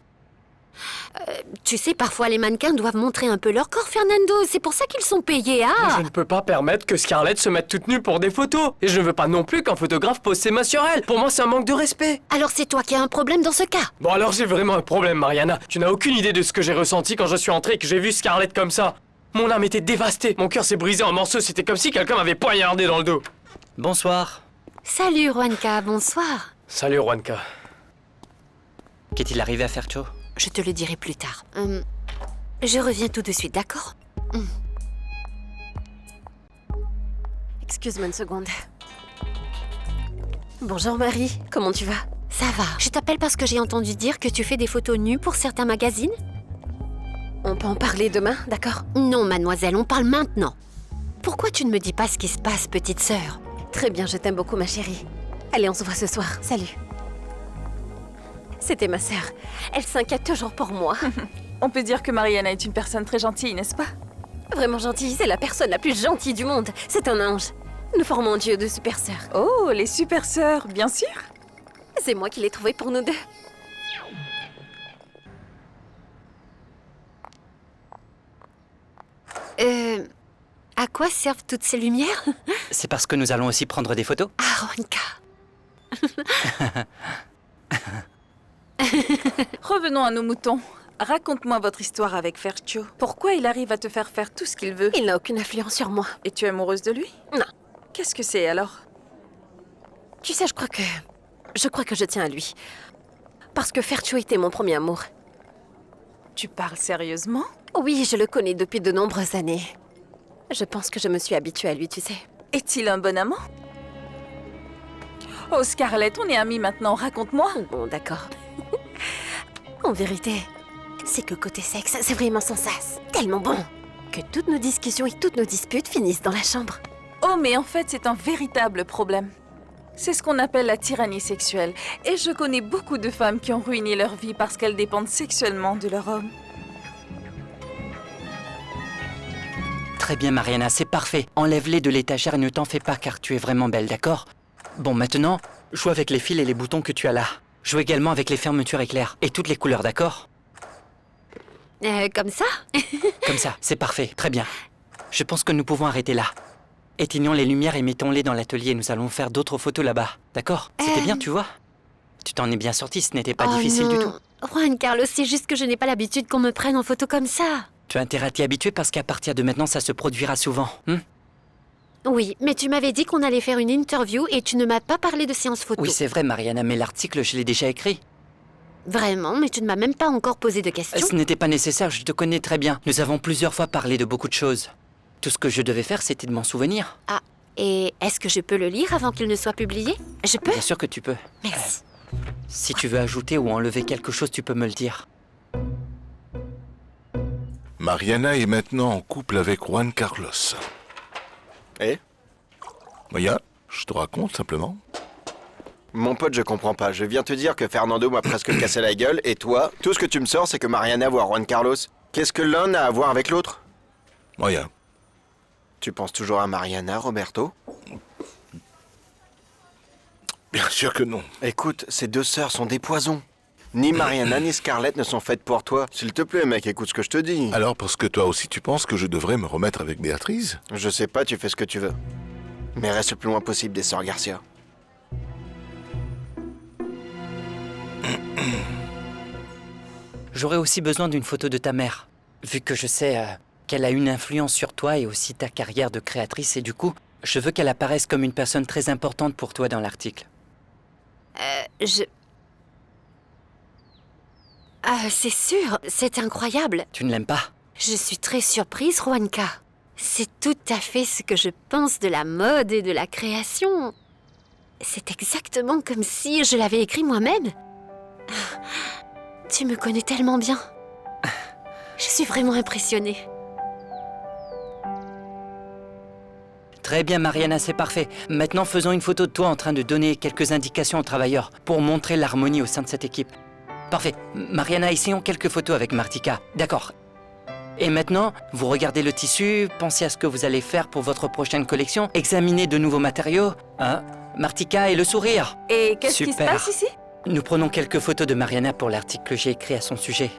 [SPEAKER 9] Tu sais, parfois les mannequins doivent montrer un peu leur corps, Fernando. C'est pour ça qu'ils sont payés, ah!
[SPEAKER 7] Je ne peux pas permettre que Scarlett se mette toute nue pour des photos. Et je ne veux pas non plus qu'un photographe pose ses mains sur elle. Pour moi, c'est un manque de respect.
[SPEAKER 9] Alors c'est toi qui as un problème dans ce cas.
[SPEAKER 7] Bon alors j'ai vraiment un problème, Mariana. Tu n'as aucune idée de ce que j'ai ressenti quand je suis entré et que j'ai vu Scarlett comme ça. Mon âme était dévastée. Mon cœur s'est brisé en morceaux. C'était comme si quelqu'un m'avait poignardé dans le dos.
[SPEAKER 12] Bonsoir.
[SPEAKER 9] Salut, Juanca, bonsoir.
[SPEAKER 7] Salut, Juanca.
[SPEAKER 12] Qu'est-il arrivé à Fercho?
[SPEAKER 9] Je te le dirai plus tard. Je reviens tout de suite, d'accord?
[SPEAKER 2] Excuse-moi une seconde. Bonjour Marie, comment tu vas?
[SPEAKER 9] Ça va. Je t'appelle parce que j'ai entendu dire que tu fais des photos nues pour certains magazines?
[SPEAKER 2] On peut en parler demain, d'accord?
[SPEAKER 9] Non, mademoiselle, on parle maintenant. Pourquoi tu ne me dis pas ce qui se passe, petite sœur?
[SPEAKER 2] Très bien, je t'aime beaucoup ma chérie. Allez, on se voit ce soir, salut. C'était ma sœur. Elle s'inquiète toujours pour moi.
[SPEAKER 6] On peut dire que Mariana est une personne très gentille, n'est-ce pas?
[SPEAKER 2] Vraiment gentille, c'est la personne la plus gentille du monde. C'est un ange. Nous formons un duo de super sœurs.
[SPEAKER 6] Oh, les super sœurs, bien sûr.
[SPEAKER 2] C'est moi qui l'ai trouvé pour nous deux.
[SPEAKER 9] À quoi servent toutes ces lumières?
[SPEAKER 12] C'est parce que nous allons aussi prendre des photos?
[SPEAKER 9] Ah, Juanca.
[SPEAKER 6] Revenons à nos moutons. Raconte-moi votre histoire avec Fercho. Pourquoi il arrive à te faire faire tout ce qu'il veut?
[SPEAKER 2] Il n'a aucune influence sur moi.
[SPEAKER 6] Et tu es amoureuse de lui?
[SPEAKER 2] Non.
[SPEAKER 6] Qu'est-ce que c'est alors?
[SPEAKER 2] Tu sais, je crois que je tiens à lui. Parce que Fercho était mon premier amour.
[SPEAKER 6] Tu parles sérieusement?
[SPEAKER 2] Oui, je le connais depuis de nombreuses années. Je pense que je me suis habituée à lui, tu sais.
[SPEAKER 6] Est-il un bon amant? Oh, Scarlett, on est amis maintenant, raconte-moi.
[SPEAKER 2] Bon, d'accord. En vérité, c'est que côté sexe, c'est vraiment sans sas. Tellement bon que toutes nos discussions et toutes nos disputes finissent dans la chambre.
[SPEAKER 6] Oh, mais en fait, c'est un véritable problème. C'est ce qu'on appelle la tyrannie sexuelle. Et je connais beaucoup de femmes qui ont ruiné leur vie parce qu'elles dépendent sexuellement de leur homme.
[SPEAKER 12] Très bien, Mariana, c'est parfait. Enlève-les de l'étagère et ne t'en fais pas car tu es vraiment belle, d'accord? Bon, maintenant, joue avec les fils et les boutons que tu as là. Joue également avec les fermetures éclairs et toutes les couleurs, d'accord?
[SPEAKER 9] Comme ça?
[SPEAKER 12] Comme ça, c'est parfait, très bien. Je pense que nous pouvons arrêter là. Éteignons les lumières et mettons-les dans l'atelier. Nous allons faire d'autres photos là-bas, d'accord? C'était bien, tu vois? Tu t'en es bien sorti, ce n'était pas difficile du tout.
[SPEAKER 9] Juan Carlos, c'est juste que je n'ai pas l'habitude qu'on me prenne en photo comme ça.
[SPEAKER 12] Tu as intérêt à t'y habituer parce qu'à partir de maintenant, ça se produira souvent.
[SPEAKER 9] Oui, mais tu m'avais dit qu'on allait faire une interview et tu ne m'as pas parlé de séance photo.
[SPEAKER 12] Oui, c'est vrai, Mariana, mais l'article, je l'ai déjà écrit.
[SPEAKER 9] Vraiment, mais tu ne m'as même pas encore posé de questions.
[SPEAKER 12] Ce n'était pas nécessaire, je te connais très bien. Nous avons plusieurs fois parlé de beaucoup de choses. Tout ce que je devais faire, c'était de m'en souvenir.
[SPEAKER 9] Ah, et est-ce que je peux le lire avant qu'il ne soit publié? Je peux?
[SPEAKER 12] Bien sûr que tu peux.
[SPEAKER 9] Merci.
[SPEAKER 12] Si tu veux ajouter ou enlever quelque chose, tu peux me le dire.
[SPEAKER 10] Mariana est maintenant en couple avec Juan Carlos.
[SPEAKER 3] Eh?
[SPEAKER 10] Maya, je te raconte simplement.
[SPEAKER 3] Mon pote, je comprends pas. Je viens te dire que Fernando m'a presque cassé la gueule, et toi, tout ce que tu me sors, c'est que Mariana voit Juan Carlos. Qu'est-ce que l'un a à voir avec l'autre?
[SPEAKER 10] Maya.
[SPEAKER 3] Tu penses toujours à Mariana, Roberto?
[SPEAKER 10] Bien sûr que non.
[SPEAKER 3] Écoute, ces deux sœurs sont des poisons. Ni Mariana ni Scarlett ne sont faites pour toi. S'il te plaît, mec, écoute ce que je te dis.
[SPEAKER 10] Alors, parce que toi aussi tu penses que je devrais me remettre avec Béatrice?
[SPEAKER 3] Je sais pas, tu fais ce que tu veux. Mais reste le plus loin possible des sœurs Garcia.
[SPEAKER 12] J'aurais aussi besoin d'une photo de ta mère, vu que je sais qu'elle a une influence sur toi et aussi ta carrière de créatrice, et du coup, je veux qu'elle apparaisse comme une personne très importante pour toi dans l'article.
[SPEAKER 9] C'est sûr, c'est incroyable.
[SPEAKER 12] Tu ne l'aimes pas?
[SPEAKER 9] Je suis très surprise, Juanca. C'est tout à fait ce que je pense de la mode et de la création. C'est exactement comme si je l'avais écrit moi-même. Tu me connais tellement bien. Je suis vraiment impressionnée.
[SPEAKER 12] Très bien, Mariana, c'est parfait. Maintenant, faisons une photo de toi en train de donner quelques indications aux travailleurs pour montrer l'harmonie au sein de cette équipe. Parfait. Mariana, essayons quelques photos avec Martika. D'accord. Et maintenant, vous regardez le tissu, pensez à ce que vous allez faire pour votre prochaine collection, examinez de nouveaux matériaux. Hein? Martika et le sourire.
[SPEAKER 6] Et qu'est-ce qui se
[SPEAKER 12] Super.
[SPEAKER 6] passe ici?
[SPEAKER 12] Nous prenons quelques photos de Mariana pour l'article que j'ai écrit à son sujet.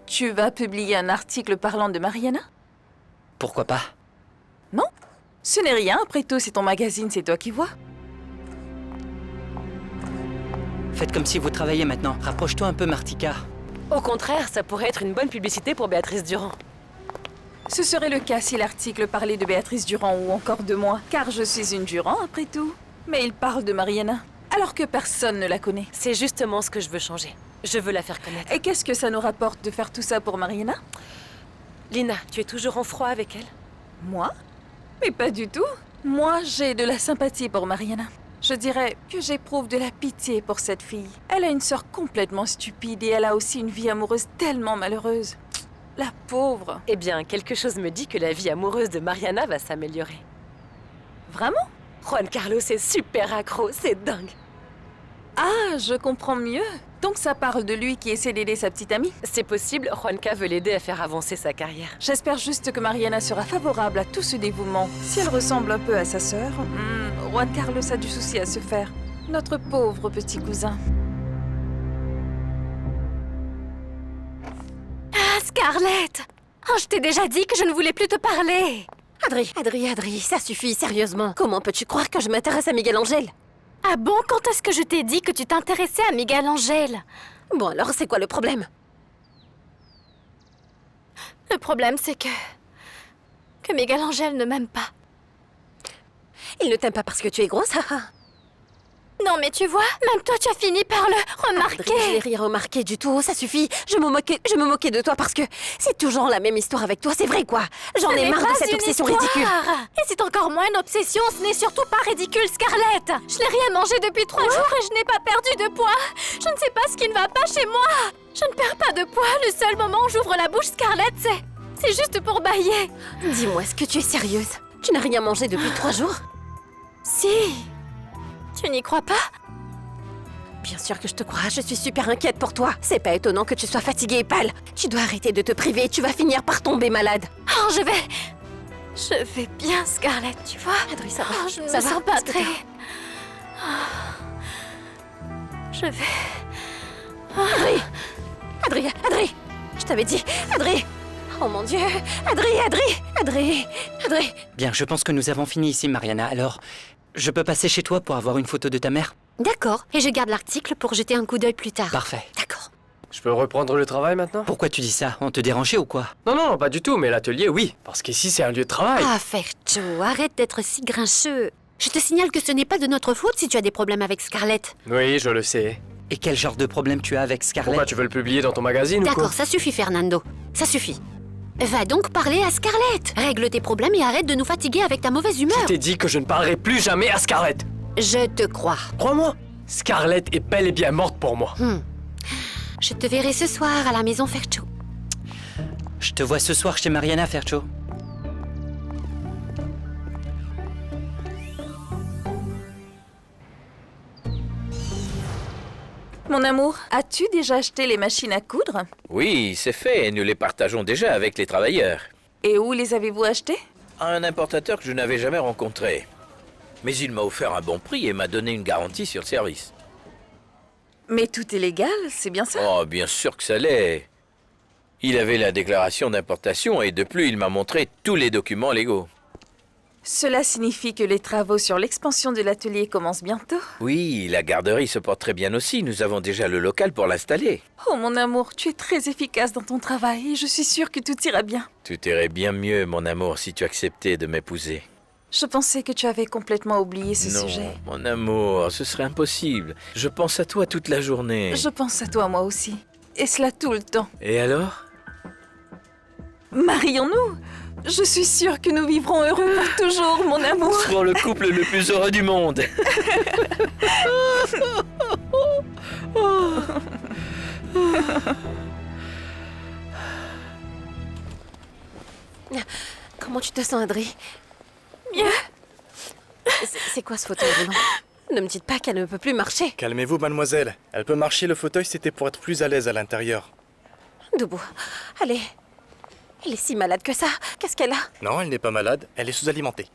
[SPEAKER 6] Tu vas publier un article parlant de Mariana?
[SPEAKER 12] Pourquoi pas?
[SPEAKER 6] Non, ce n'est rien. Après tout, c'est ton magazine, c'est toi qui vois.
[SPEAKER 12] Faites comme si vous travailliez maintenant. Rapproche-toi un peu, Martika.
[SPEAKER 8] Au contraire, ça pourrait être une bonne publicité pour Béatrice Durand.
[SPEAKER 6] Ce serait le cas si l'article parlait de Béatrice Durand ou encore de moi, car je suis une Durand après tout. Mais il parle de Mariana, alors que personne ne la connaît.
[SPEAKER 8] C'est justement ce que je veux changer. Je veux la faire connaître.
[SPEAKER 6] Et qu'est-ce que ça nous rapporte de faire tout ça pour Mariana?
[SPEAKER 8] Lina, tu es toujours en froid avec elle?
[SPEAKER 6] Moi? Mais pas du tout. Moi, j'ai de la sympathie pour Mariana. Je dirais que j'éprouve de la pitié pour cette fille. Elle a une sœur complètement stupide et elle a aussi une vie amoureuse tellement malheureuse. La pauvre.
[SPEAKER 8] Eh bien, quelque chose me dit que la vie amoureuse de Mariana va s'améliorer.
[SPEAKER 6] Vraiment?
[SPEAKER 8] Juan Carlos est super accro, c'est dingue.
[SPEAKER 6] Ah, je comprends mieux. Donc ça parle de lui qui essaie d'aider sa petite amie.
[SPEAKER 8] C'est possible, Juanca veut l'aider à faire avancer sa carrière.
[SPEAKER 6] J'espère juste que Mariana sera favorable à tout ce dévouement. Si elle ressemble un peu à sa sœur, Juan Carlos a du souci à se faire. Notre pauvre petit cousin.
[SPEAKER 4] Ah, Scarlett! Oh, je t'ai déjà dit que je ne voulais plus te parler.
[SPEAKER 2] Adri, ça suffit, sérieusement. Comment peux-tu croire que je m'intéresse à Miguel Angel?
[SPEAKER 4] Ah bon, quand est-ce que je t'ai dit que tu t'intéressais à Miguel Angel?
[SPEAKER 2] Bon alors, c'est quoi le problème?
[SPEAKER 4] Le problème, c'est que Miguel Angel ne m'aime pas.
[SPEAKER 2] Il ne t'aime pas parce que tu es grosse, haha.
[SPEAKER 4] Non, mais tu vois, même toi, tu as fini par le remarquer.
[SPEAKER 2] Adri, je n'ai rien remarqué du tout, ça suffit. Je me moquais de toi parce que c'est toujours la même histoire avec toi, c'est vrai quoi. J'en ai marre de cette obsession ridicule.
[SPEAKER 4] Et c'est encore moins une obsession, ce n'est surtout pas ridicule, Scarlett. Je n'ai rien mangé depuis 3 jours et je n'ai pas perdu de poids. Je ne sais pas ce qui ne va pas chez moi. Je ne perds pas de poids, le seul moment où j'ouvre la bouche, Scarlett, c'est juste pour bâiller.
[SPEAKER 2] Dis-moi, est-ce que tu es sérieuse? Tu n'as rien mangé depuis 3 jours?
[SPEAKER 4] Si. Tu n'y crois pas?
[SPEAKER 2] Bien sûr que je te crois, je suis super inquiète pour toi. C'est pas étonnant que tu sois fatiguée et pâle. Tu dois arrêter de te priver, tu vas finir par tomber malade.
[SPEAKER 4] Oh, je vais bien, Scarlett, tu vois.
[SPEAKER 2] Adri, ça va.
[SPEAKER 4] Oh, je me
[SPEAKER 2] ça va,
[SPEAKER 4] sens pas
[SPEAKER 2] est-ce que
[SPEAKER 4] très... Je vais...
[SPEAKER 2] Adri, je t'avais dit, Adri. Oh mon Dieu, Adri.
[SPEAKER 12] Bien, je pense que nous avons fini ici, Mariana. Alors, je peux passer chez toi pour avoir une photo de ta mère?
[SPEAKER 9] D'accord, et je garde l'article pour jeter un coup d'œil plus tard.
[SPEAKER 12] Parfait.
[SPEAKER 9] D'accord.
[SPEAKER 7] Je peux reprendre le travail maintenant?
[SPEAKER 12] Pourquoi tu dis ça? On te dérangeait ou quoi?
[SPEAKER 7] Non, pas du tout, mais l'atelier, oui. Parce qu'ici, c'est un lieu de travail.
[SPEAKER 9] Ah, Fercho, arrête d'être si grincheux. Je te signale que ce n'est pas de notre faute si tu as des problèmes avec Scarlett.
[SPEAKER 7] Oui, je le sais.
[SPEAKER 12] Et quel genre de problème tu as avec Scarlett?
[SPEAKER 7] Pourquoi tu veux le publier dans ton magazine ou quoi?
[SPEAKER 9] D'accord, ça suffit, Fernando. Ça suffit. Va donc parler à Scarlett. Règle tes problèmes et arrête de nous fatiguer avec ta mauvaise humeur.
[SPEAKER 7] Je t'ai dit que je ne parlerai plus jamais à Scarlett.
[SPEAKER 9] Je te crois.
[SPEAKER 7] Crois-moi, Scarlett est bel et bien morte pour moi.
[SPEAKER 9] Je te verrai ce soir à la maison Fercho.
[SPEAKER 12] Je te vois ce soir chez Mariana, Fercho.
[SPEAKER 6] Mon amour, as-tu déjà acheté les machines à coudre?
[SPEAKER 11] Oui, c'est fait, nous les partageons déjà avec les travailleurs.
[SPEAKER 6] Et où les avez-vous achetées?
[SPEAKER 11] Un importateur que je n'avais jamais rencontré. Mais il m'a offert un bon prix et m'a donné une garantie sur le service.
[SPEAKER 6] Mais tout est légal, c'est bien ça?
[SPEAKER 11] Oh, bien sûr que ça l'est. Il avait la déclaration d'importation et de plus, il m'a montré tous les documents légaux.
[SPEAKER 6] Cela signifie que les travaux sur l'expansion de l'atelier commencent bientôt.
[SPEAKER 11] Oui, la garderie se porte très bien aussi. Nous avons déjà le local pour l'installer.
[SPEAKER 6] Oh mon amour, tu es très efficace dans ton travail et je suis sûre que tout ira bien.
[SPEAKER 11] Tout irait bien mieux, mon amour, si tu acceptais de m'épouser.
[SPEAKER 6] Je pensais que tu avais complètement oublié ce
[SPEAKER 11] Non,
[SPEAKER 6] sujet.
[SPEAKER 11] mon amour, ce serait impossible. Je pense à toi toute la journée.
[SPEAKER 6] Je pense à toi moi aussi. Et cela tout le temps.
[SPEAKER 11] Et alors?
[SPEAKER 6] Marions-nous! Je suis sûre que nous vivrons heureux pour toujours, mon amour.
[SPEAKER 11] Nous serons le couple le plus heureux du monde.
[SPEAKER 2] Comment tu te sens, Adri?
[SPEAKER 4] Mieux.
[SPEAKER 2] C'est quoi ce fauteuil roulant? Ne me dites pas qu'elle ne peut plus marcher.
[SPEAKER 13] Calmez-vous, mademoiselle. Elle peut marcher, le fauteuil, c'était pour être plus à l'aise à l'intérieur.
[SPEAKER 2] Debout. Allez. Elle est si malade que ça. Qu'est-ce qu'elle a?
[SPEAKER 13] Non, elle n'est pas malade, elle est sous-alimentée.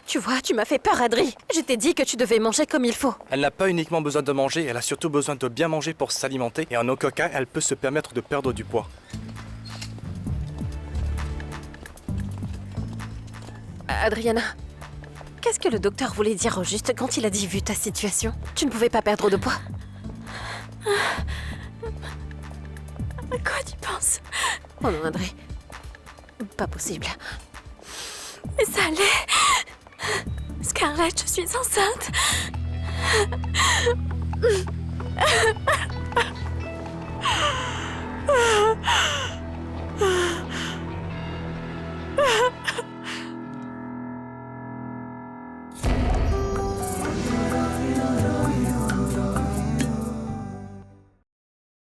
[SPEAKER 2] Tu vois, tu m'as fait peur, Adri. Je t'ai dit que tu devais manger comme il faut.
[SPEAKER 13] Elle n'a pas uniquement besoin de manger, elle a surtout besoin de bien manger pour s'alimenter. Et en aucun cas, elle peut se permettre de perdre du poids.
[SPEAKER 2] Adriana, qu'est-ce que le docteur voulait dire au juste quand il a dit vu ta situation? Tu ne pouvais pas perdre de poids.
[SPEAKER 4] À quoi tu penses?
[SPEAKER 2] Oh non, Adri. Pas possible.
[SPEAKER 4] Mais ça allait. Scarlett, je suis enceinte.